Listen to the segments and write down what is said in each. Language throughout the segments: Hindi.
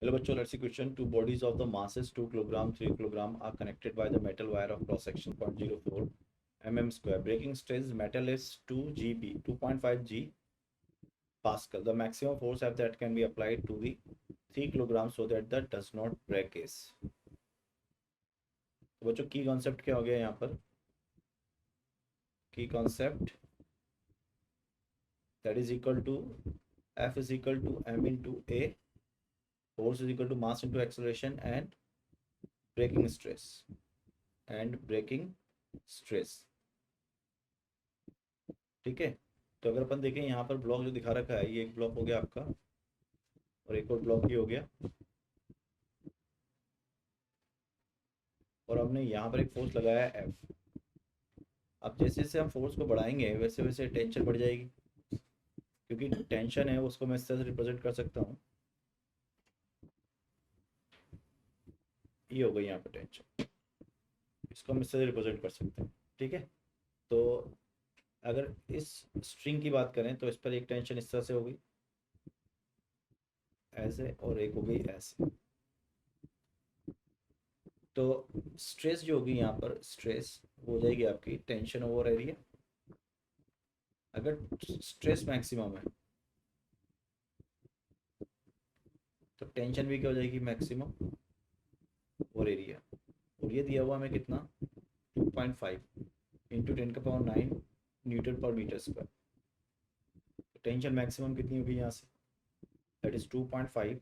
Hello bachcho, let's see question. Two bodies of the masses 2 kilogram, 3 kilogram are connected by the metal wire of cross section 0.04 mm square. Breaking stress metal is 2 GB, 2.5 G Pascal. The maximum force that can be applied to the 3 kilogram so that that does not break is. तो बच्चों की कॉन्सेप्ट क्या हो गया यहाँ पर? की concept that is equal to F is equal to m into A, force is equal to mass into acceleration and breaking stress. ठीक है, तो अगर अपन देखें यहाँ पर ब्लॉक जो दिखा रखा है, ये एक ब्लॉक हो गया आपका और एक और ब्लॉक ये हो गया, और हमने यहाँ पर एक फोर्स लगाया है F। अब जैसे जैसे हम फोर्स को बढ़ाएंगे वैसे वैसे टेंशन बढ़ जाएगी, क्योंकि टेंशन है उसको मैं इस तरह से रिप्रेजेंट कर सकता हूँ, ये हो गई यहाँ पर टेंशन, इसको हम इस तरह से रिप्रेजेंट कर सकते हैं। ठीक है, तो अगर इस स्ट्रिंग की बात करें तो इस पर एक टेंशन इस तरह से होगी ऐसे, और एक हो गई ऐसे। तो स्ट्रेस जो होगी यहाँ पर, स्ट्रेस हो जाएगी आपकी टेंशन ओवर एरिया। अगर स्ट्रेस मैक्सिमम है तो टेंशन भी क्या हो जाएगी, मैक्सिमम ओवर एरिया। और ये दिया हुआ हमें कितना, 2.5 इंटू 10⁹ न्यूटन पर मीटर स्क्वायर। तो टेंशन मैक्सिमम कितनी होगी यहाँ से, that is 2.5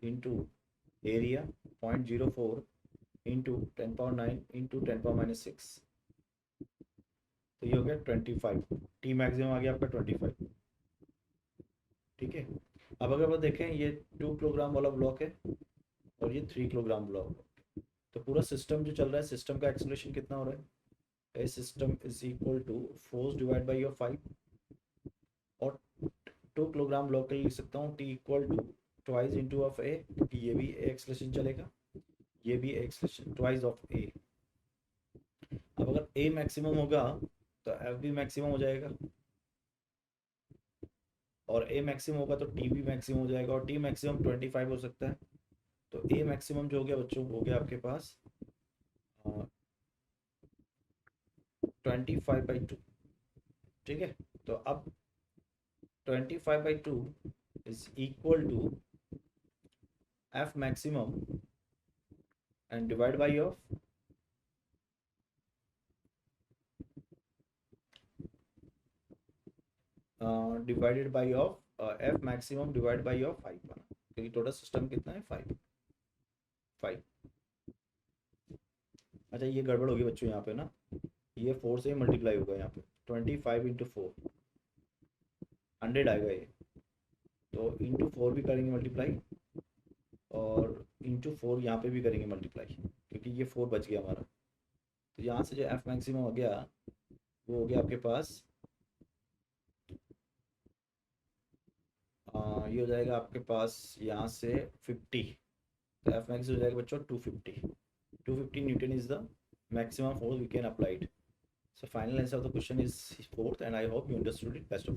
into area 0.04 into 10⁹ into 10⁻⁶। तो ये हो गया 25, टी मैक्सिमम आ गया आपका 25। ठीक है, अब अगर आप देखें ये 2 किलोग्राम वाला ब्लॉक है और ये 3 किलोग्राम ब्लॉक है, तो पूरा सिस्टम जो चल रहा है, सिस्टम का एक्सेलरेशन कितना हो रहा है, A system is equal to force divide by your 5, और 2 किलोग्राम ब्लॉक के लिए लिख सकता हूँ T equal to twice into of A, क्योंकि ये भी एक्सेलरेशन चलेगा, ये भी एक्सेलरेशन ट्वाइस ऑफ ए। अब अगर ए मैक्सिमम होगा तो एफ भी मैक्सिमम हो जाएगा, और ए मैक्सिमम होगा तो टी भी मैक्सिमम हो जाएगा, और टी मैक्सिमम 25 हो सकता है। तो ए मैक्सिमम जो हो गया बच्चों, हो गया आपके पास 25/2। ठीक है, तो अब 25/2 is equal to F maximum and divide by of divided by of F maximum divide by of 5 बना, क्योंकि टोटल सिस्टम कितना है 5। अच्छा, ये गड़बड़ होगी बच्चों यहाँ पे ना, ये 4 से मल्टीप्लाई होगा यहाँ पे, 25 इंटू 4 100 आएगा ये, तो इंटू 4 भी करेंगे मल्टीप्लाई, और इंटू 4 यहाँ पे भी करेंगे मल्टीप्लाई, क्योंकि ये 4 बच गया हमारा। तो यहाँ से जो एफ मैक्सिमम हो गया वो हो गया आपके पास, ये हो जाएगा आपके पास यहाँ से 50, तो एफ मैक्स हो जाएगा बच्चों 250 Newton is the maximum force we can apply it. So final answer of the question is fourth, and I hope you understood it. Best of